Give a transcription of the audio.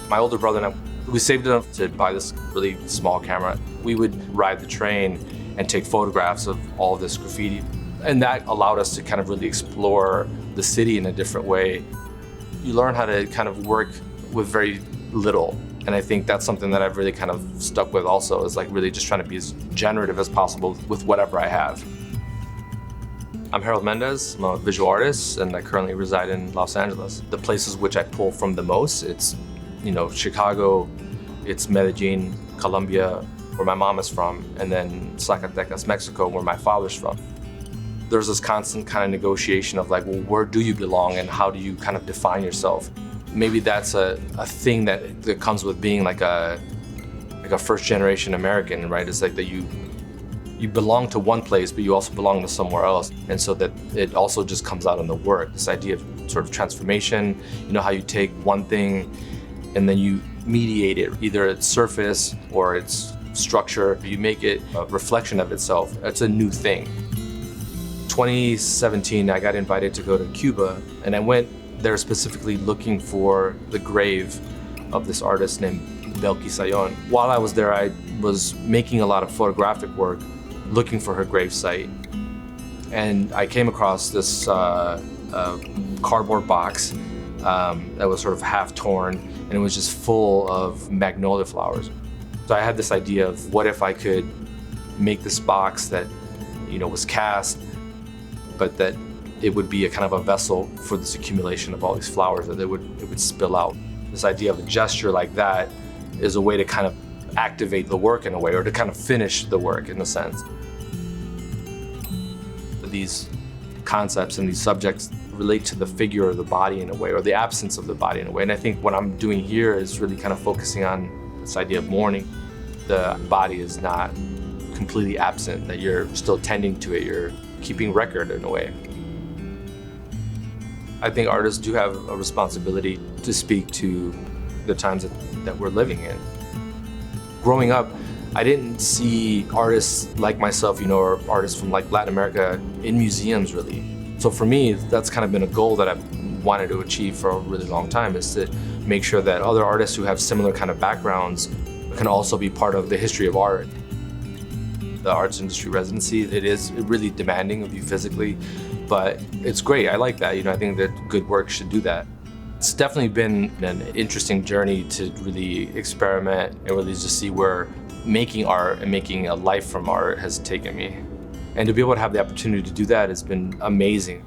My older brother and I, we saved enough to buy this really small camera. We would ride the train and take photographs of all of this graffiti. And that allowed us to kind of really explore the city in a different way. You learn how to kind of work with very little. And I think that's something that I've really kind of stuck with also, is like really just trying to be as generative as possible with whatever I have. I'm Harold Mendez. I'm a visual artist, and I currently reside in Los Angeles. The places which I pull from the most, it's, Chicago, it's Medellin, Colombia, where my mom is from, and then Zacatecas, Mexico, where my father's from. There's this constant kind of negotiation of like, well, where do you belong and how do you kind of define yourself? Maybe that's a thing that comes with being like a first generation American, right? It's like that you belong to one place, but you also belong to somewhere else. And so that it also just comes out in the work, this idea of sort of transformation, how you take one thing and then you mediate it, either its surface or its structure, you make it a reflection of itself. It's a new thing. 2017, I got invited to go to Cuba, and I went there specifically looking for the grave of this artist named Belkis Sayon. While I was there, I was making a lot of photographic work, looking for her gravesite. And I came across this cardboard box that was sort of half torn, and it was just full of magnolia flowers. So I had this idea of what if I could make this box that, was cast, but that it would be a kind of a vessel for this accumulation of all these flowers, that it would spill out. This idea of a gesture like that is a way to kind of activate the work in a way, or to kind of finish the work in a sense. These concepts and these subjects relate to the figure of the body in a way, or the absence of the body in a way. And I think what I'm doing here is really kind of focusing on this idea of mourning. The body is not completely absent, that you're still tending to it, you're keeping record in a way. I think artists do have a responsibility to speak to the times that we're living in. Growing up, I didn't see artists like myself, or artists from like Latin America in museums really. So for me, that's kind of been a goal that I've wanted to achieve for a really long time, is to make sure that other artists who have similar kind of backgrounds can also be part of the history of art. The arts industry residency, it is really demanding of you physically, but it's great. I like that. I think that good work should do that. It's definitely been an interesting journey to really experiment and really just see where making art and making a life from art has taken me. And to be able to have the opportunity to do that has been amazing.